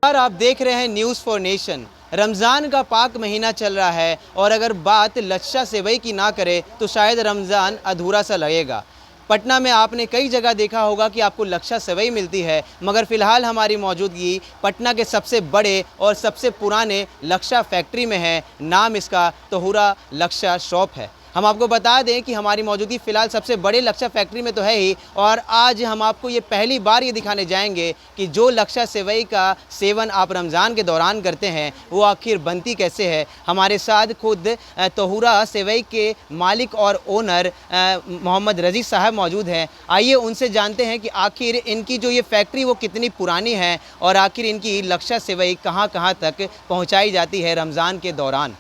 नमस्कार, आप देख रहे हैं न्यूज़ फॉर नेशन। रमज़ान का पाक महीना चल रहा है और अगर बात लच्छा सेवई की ना करे तो शायद रमज़ान अधूरा सा लगेगा। पटना में आपने कई जगह देखा होगा कि आपको लच्छा सेवई मिलती है, मगर फ़िलहाल हमारी मौजूदगी पटना के सबसे बड़े और सबसे पुराने लच्छा फैक्ट्री में है। नाम इसका तोहुरा लच्छा शॉप है। हम आपको बता दें कि हमारी मौजूदगी फ़िलहाल सबसे बड़े लच्छा फैक्ट्री में तो है ही, और आज हम आपको ये पहली बार ये दिखाने जाएंगे कि जो लच्छा सेवई का सेवन आप रमज़ान के दौरान करते हैं वो आखिर बनती कैसे है। हमारे साथ खुद तोहुरा सेवई के मालिक और ओनर मोहम्मद रज़ी साहब मौजूद हैं। आइए उनसे जानते हैं कि आखिर इनकी जो ये फैक्ट्री वो कितनी पुरानी है और आखिर इनकी लच्छा सेवई कहाँ कहाँ तक पहुँचाई जाती है रमज़ान के दौरान।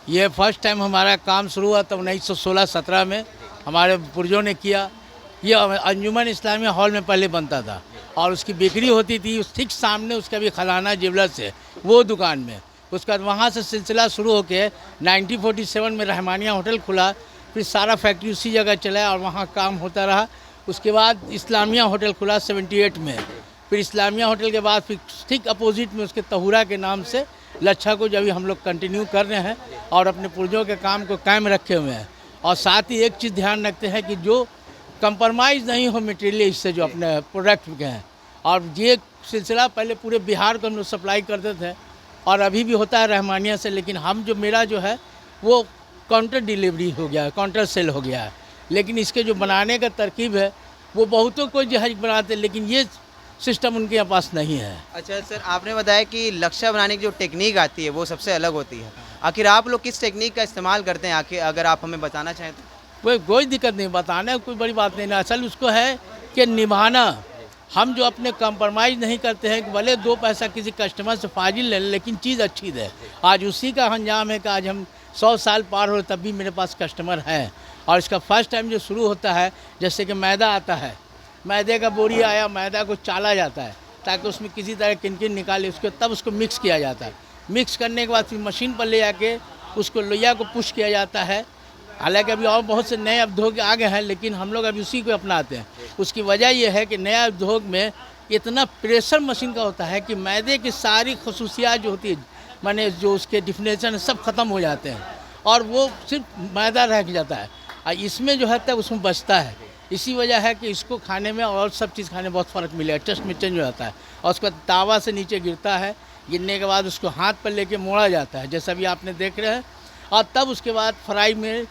ये फर्स्ट टाइम हमारा काम शुरू हुआ था 1916-17 में हमारे पुरजों ने किया। ये अंजुमन इस्लामिया हॉल में पहले बनता था और उसकी बिक्री होती थी उस ठीक सामने उसका भी खजाना ज्वेलर्स है वो दुकान में। उसके बाद वहाँ से सिलसिला शुरू होकर 1947 में रहमानिया होटल खुला, फिर सारा फैक्ट्री उसी जगह चला और वहाँ काम होता रहा। उसके बाद इस्लामिया होटल खुला 78 में, फिर इस्लामिया होटल के बाद फिर ठीक अपोजिट में उसके तहुरा के नाम से लच्छा को जब हम लोग कंटिन्यू कर रहे हैं और अपने पुरजों के काम को कायम रखे हुए हैं। और साथ ही एक चीज़ ध्यान रखते हैं कि जो कंप्रोमाइज़ नहीं हो मटेरियल इससे जो अपने प्रोडक्ट के हैं। और ये सिलसिला पहले पूरे बिहार को हम लोग सप्लाई करते थे और अभी भी होता है रहमानिया से, लेकिन हम जो मेरा जो है वो काउंटर डिलीवरी हो गया है, काउंटर सेल हो गया है। लेकिन इसके जो बनाने का तरकीब है वो बहुतों को जहाज बनाते हैं, लेकिन ये सिस्टम उनके पास नहीं है। अच्छा सर, आपने बताया कि लच्छा बनाने की जो टेक्निक आती है वो सबसे अलग होती है। आखिर आप लोग किस टेक्निक का इस्तेमाल करते हैं, आखिर अगर आप हमें बताना चाहें तो? कोई दिक्कत नहीं, बताना कोई बड़ी बात नहीं। असल उसको है कि निभाना। हम जो अपने कंप्रोमाइज़ नहीं करते हैं कि भले 2 पैसा किसी कस्टमर से फाजिल ले लेकिन चीज़ अच्छी दे। आज उसी का अंजाम है कि आज हम 100 साल पार हो तब भी मेरे पास कस्टमर हैं। और इसका फर्स्ट टाइम जो शुरू होता है, जैसे कि मैदा आता है, मैदे का बोरी आया, मैदा को चाला जाता है ताकि उसमें किसी तरह किनकिन निकाले उसको, तब उसको मिक्स किया जाता है। मिक्स करने के बाद फिर मशीन पर ले जाके उसको लोइया को पुश किया जाता है। हालांकि अभी और बहुत से नए उद्योग आ गए हैं, लेकिन हम लोग अभी उसी को अपनाते हैं। उसकी वजह यह है कि नया उद्योग में इतना प्रेशर मशीन का होता है कि मैदे की सारी खसूसियात जो होती है, माने जो उसके डिफिनेशन सब ख़त्म हो जाते हैं और वो सिर्फ मैदा रह जाता है। और इसमें जो है तब उसमें बचता है। इसी वजह है कि इसको खाने में और सब चीज़ खाने में बहुत फ़र्क मिलेगा, टेस्ट में चेंज हो जाता है। और उसके बाद तावा से नीचे गिरता है, गिरने के बाद उसको हाथ पर लेके मोड़ा जाता है जैसा भी आपने देख रहे हैं। और तब उसके बाद फ्राई में,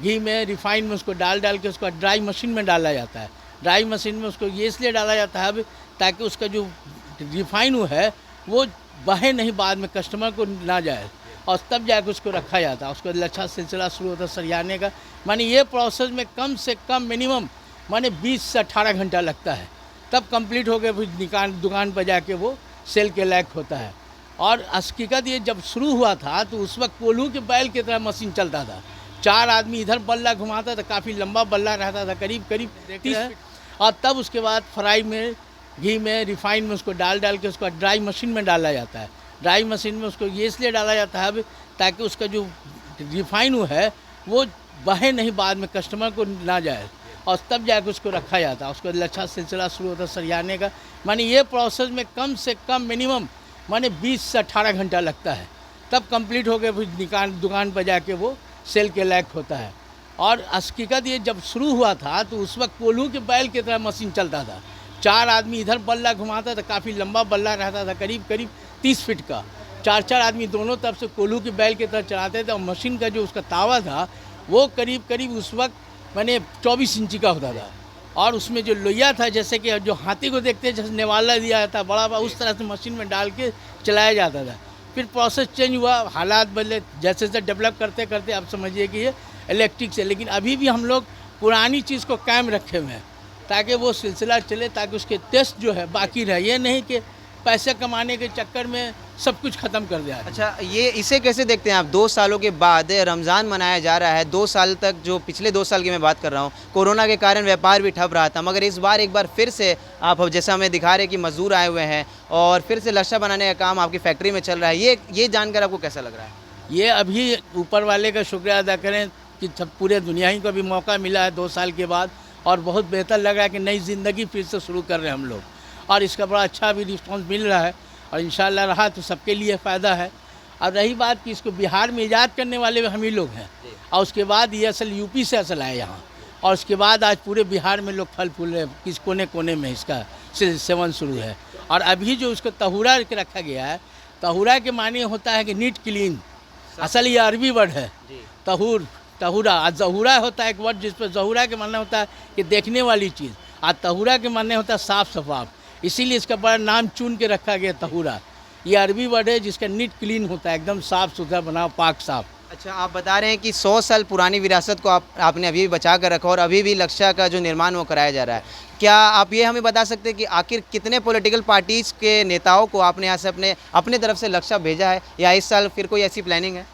घी में, रिफाइन में उसको डाल के उसको ड्राई मशीन में डाला जाता है। ड्राई मशीन में उसको ये इसलिए डाला जाता है अब ताकि उसका जो रिफाइन है वो बहे नहीं, बाद में कस्टमर को ना जाए, और तब जाकर उसको रखा जाता है। उसको लच्छा सिलसिला शुरू होता है सरियाने का। माने ये प्रोसेस में कम से कम मिनिमम 20 से 18 घंटा लगता है, तब कंप्लीट हो गए फिर दुकान पर जाके वो सेल के लायक होता है। और हकीकत ये जब शुरू हुआ था तो उस वक्त कोल्हू के बैल की तरह मशीन चलता था। 4 आदमी इधर बल्ला घुमाता था, काफ़ी लंबा बल्ला रहता था, करीब 30 फीट। और तब उसके बाद फ्राई में, घी में, रिफाइन में उसको डाल के उसको ड्राई मशीन में डाला जाता है। ड्राई मशीन में उसको ये इसलिए डाला जाता है अब ताकि उसका जो रिफाइन है वो बहे नहीं, बाद में कस्टमर को ना जाए, और तब जाकर उसको रखा जाता है। उसको लच्छा सिलसिला शुरू होता है सरियाने का। माने ये प्रोसेस में कम से कम मिनिमम 20 से 18 घंटा लगता है, तब कंप्लीट हो गए फिर दुकान पर जाके वो सेल के लायक होता है। और हकीकत ये जब शुरू हुआ था तो उस वक्त कोल्हू के बैल की तरह मशीन चलता था। 4 आदमी इधर बल्ला घुमाता था, काफ़ी लंबा बल्ला रहता था, करीब 30 फीट का। 4 आदमी दोनों तरफ से कोल्हू के बैल की तरह चलाते थे। और मशीन का जो उसका तावा था वो करीब उस वक्त 24 इंची का होता था। और उसमें जो लोइया था, जैसे कि जो हाथी को देखते हैं जैसे नेवाला दिया जाता है बड़ा, उस तरह से मशीन में डाल के चलाया जाता था। फिर प्रोसेस चेंज हुआ, हालात बदले, जैसे जैसे डेवलप करते करते अब समझिए कि ये इलेक्ट्रिक से। लेकिन अभी भी हम लोग पुरानी चीज़ को कायम रखे हुए हैं ताकि वो सिलसिला चले, ताकि उसके टेस्ट जो है बाकी रहे। ये नहीं कि पैसे कमाने के चक्कर में सब कुछ ख़त्म कर दिया। अच्छा, ये इसे कैसे देखते हैं आप? 2 सालों के बाद रमज़ान मनाया जा रहा है। 2 साल तक, जो पिछले 2 साल की मैं बात कर रहा हूँ, कोरोना के कारण व्यापार भी ठप रहा था, मगर इस बार एक बार फिर से आप जैसा हमें दिखा रहे हैं कि मज़दूर आए हुए हैं और फिर से लच्छा बनाने का काम आपकी फैक्ट्री में चल रहा है। ये जानकर आपको कैसा लग रहा है? ये अभी ऊपर वाले का शुक्रिया अदा करें कि सब पूरे दुनिया ही को भी मौका मिला है 2 साल के बाद, और बहुत बेहतर लग रहा है कि नई ज़िंदगी फिर से शुरू कर रहे हैं हम लोग। और इसका बड़ा अच्छा भी रिस्पॉन्स मिल रहा है। और इंशाल्लाह रहा तो सबके लिए फ़ायदा है। और रही बात कि इसको बिहार में ईजाद करने वाले हम ही लोग हैं, और उसके बाद ये असल यूपी से असल आया यहाँ, और उसके बाद आज पूरे बिहार में लोग फल फूल रहे, किस कोने कोने में इसका सेवन शुरू है। और अभी जो उसको तहुरा के रखा गया है, तहुरा के माने होता है कि नीट क्लीन, असल ये अरबी वर्ड है तहूर, तहुरा। और जहूरा होता है एक वर्ड जिस पर जहूरा के माने होता है कि देखने वाली चीज़, और तहुरा के माने होता है साफ़ सफाफ, इसीलिए इसका बड़ा नाम चुन के रखा गया तहुरा। ये अरबी वर्ड है जिसका नीट क्लीन होता है, एकदम साफ़ सुथरा बना पाक साफ। अच्छा, आप बता रहे हैं कि 100 साल पुरानी विरासत को आपने अभी भी बचा कर रखा और अभी भी लक्षा का जो निर्माण वो कराया जा रहा है। क्या आप ये हमें बता सकते हैं कि आखिर कितने पॉलिटिकल पार्टीज़ के नेताओं को आपने यहाँ से अपने तरफ से लक्षा भेजा है, या इस साल फिर कोई ऐसी प्लानिंग है?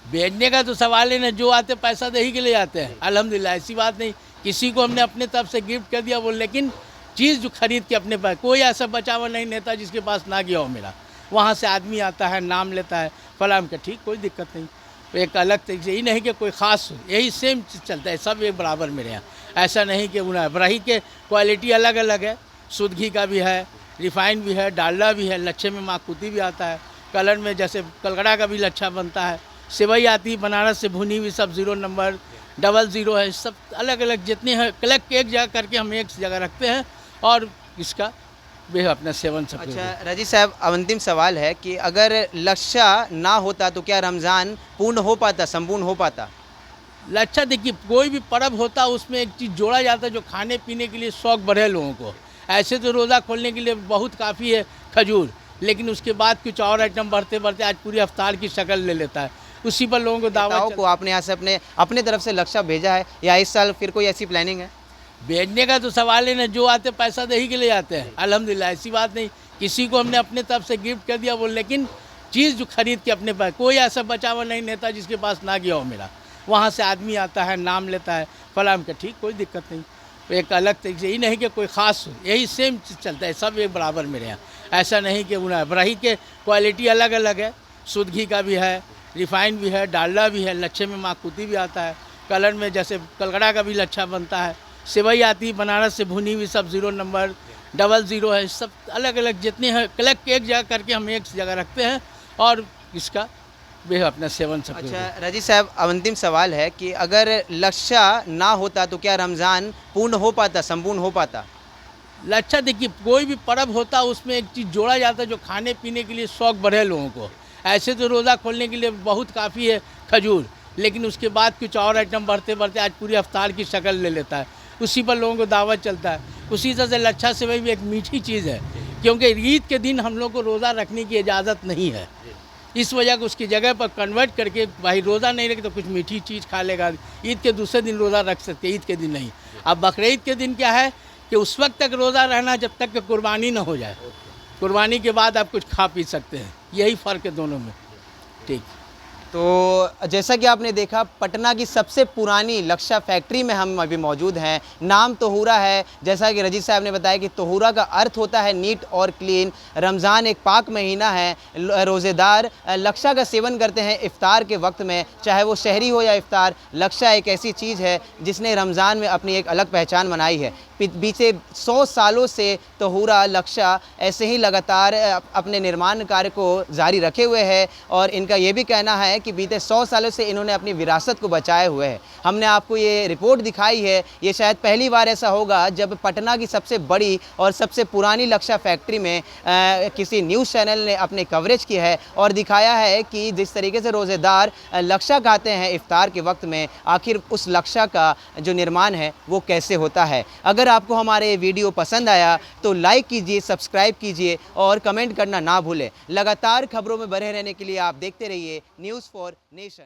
भेजने का तो सवाल है ना, जो आते पैसा दे ही के ले जाते हैं। अल्हम्दुलिल्लाह ऐसी बात नहीं, किसी को हमने अपने तरफ से गिफ्ट कर दिया वो, लेकिन चीज़ जो खरीद के अपने पास, कोई ऐसा बचा हुआ नहीं नेता जिसके पास ना गया हो मेरा। वहाँ से आदमी आता है, नाम लेता है, फलाम का ठीक, कोई दिक्कत नहीं। एक अलग तरीके से, ये नहीं कि कोई ख़ास, यही सेम चीज़ चलता है, सब एक बराबर मेरे यहाँ। ऐसा नहीं कि उन्हें बराही के क्वालिटी अलग अलग है, शुद्ध घी का भी है, रिफाइंड भी है, डालडा भी है, लच्छे में माकुती भी आता है, कलर में जैसे कलकड़ा का भी लच्छा बनता है, सेवई आती है बनारस से भुनी हुई, सब 0 नंबर 00 है, सब अलग अलग जितने हैं कलेक्ट एक जगह करके हम एक जगह रखते हैं और इसका वे अपना सेवन सब। अच्छा रजी साहब, अंतिम सवाल है कि अगर लक्षा ना होता तो क्या रमज़ान पूर्ण हो पाता, संपूर्ण हो पाता? लच्छा देखिए, कोई भी पर्व होता उसमें एक चीज़ जोड़ा जाता है जो खाने पीने के लिए शौक़ बढ़े लोगों को। ऐसे तो रोज़ा खोलने के लिए बहुत काफ़ी है खजूर, लेकिन उसके बाद कुछ और आइटम बढ़ते बढ़ते आज पूरी अफ्तार की शक्ल ले लेता है, उसी पर लोगों को दावत को आपने यहाँ से अपने तरफ से लक्षा भेजा है, या इस साल फिर कोई ऐसी प्लानिंग है? भेजने का तो सवाल है ना, जो आते पैसा दे ही के ले जाते हैं। अल्हम्दुलिल्लाह ऐसी बात नहीं, किसी को हमने अपने तरफ से गिफ्ट कर दिया वो, लेकिन चीज़ जो खरीद के अपने पास, कोई ऐसा बचा हुआ नहीं नेता जिसके पास ना गया हो मेरा। वहाँ से आदमी आता है, नाम लेता है, फलाम का ठीक, कोई दिक्कत नहीं। एक अलग तरीके से, ये नहीं कि कोई ख़ास, यही सेम चीज़ चलता है, सब एक बराबर मेरे यहाँ। ऐसा नहीं कि उन्हें बराही के क्वालिटी अलग अलग है, शुद्ध घी का भी है, रिफाइंड भी है, डालडा भी है, लच्छे में माकुती भी आता है, कलर में जैसे कलकड़ा का भी लच्छा बनता है, सेवई आती है बनारस से भुनी हुई, सब 0 नंबर 00 है, सब अलग अलग जितने हैं कलेक्ट एक जगह करके हम एक जगह रखते हैं और इसका वे अपना सेवन सब। अच्छा रजी साहब, अंतिम सवाल है कि अगर लक्षा ना होता तो क्या रमज़ान पूर्ण हो पाता, संपूर्ण हो पाता? लच्छा देखिए, कोई भी पर्व होता उसमें एक चीज़ जोड़ा जाता है जो खाने पीने के लिए शौक़ बढ़े लोगों को। ऐसे तो रोज़ा खोलने के लिए बहुत काफ़ी है खजूर, लेकिन उसके बाद कुछ और आइटम बढ़ते बढ़ते आज पूरी अफ्तार की शक्ल ले लेता है, उसी पर लोगों को दावत चलता है। उसी तरह से लच्छा सेवई भी एक मीठी चीज़ है, क्योंकि ईद के दिन हम लोग को रोज़ा रखने की इजाज़त नहीं है, इस वजह को उसकी जगह पर कन्वर्ट करके भाई रोज़ा नहीं रखे तो कुछ मीठी चीज़ खा लेगा। ईद के दूसरे दिन रोज़ा रख सकते, ईद के दिन नहीं। अब बकरीद के दिन क्या है कि उस वक्त तक रोज़ा रहना जब तक कि कुर्बानी ना हो जाए, कुर्बानी के बाद आप कुछ खा पी सकते हैं, यही फ़र्क है दोनों में। ठीक, तो जैसा कि आपने देखा, पटना की सबसे पुरानी लक्षा फैक्ट्री में हम अभी मौजूद हैं। नाम तहुरा है, जैसा कि रजीत साहब ने बताया कि तहुरा का अर्थ होता है नीट और क्लीन। रमज़ान एक पाक महीना है, रोज़ेदार लक्षा का सेवन करते हैं इफ़्तार के वक्त में, चाहे वो शहरी हो या इफ़्तार। लक्षा एक ऐसी चीज़ है जिसने रमज़ान में अपनी एक अलग पहचान बनाई है। बीते 100 सालों से तहुरा लक्षा ऐसे ही लगातार अपने निर्माण कार्य को जारी रखे हुए है, और इनका ये भी कहना है कि बीते 100 सालों से इन्होंने अपनी विरासत को बचाए हुए है। हमने आपको ये रिपोर्ट दिखाई है, ये शायद पहली बार ऐसा होगा जब पटना की सबसे बड़ी और सबसे पुरानी लक्षा फैक्ट्री में किसी न्यूज़ चैनल ने अपने कवरेज की है और दिखाया है कि जिस तरीके से रोज़ेदार लक्षा खाते हैं इफ़्तार के वक्त में, आखिर उस लक्षा का जो निर्माण है वो कैसे होता है। अगर आपको हमारा ये वीडियो पसंद आया तो लाइक कीजिए, सब्सक्राइब कीजिए और कमेंट करना ना भूलें। लगातार खबरों में बने रहने के लिए आप देखते रहिए न्यूज़ फॉर नेशन।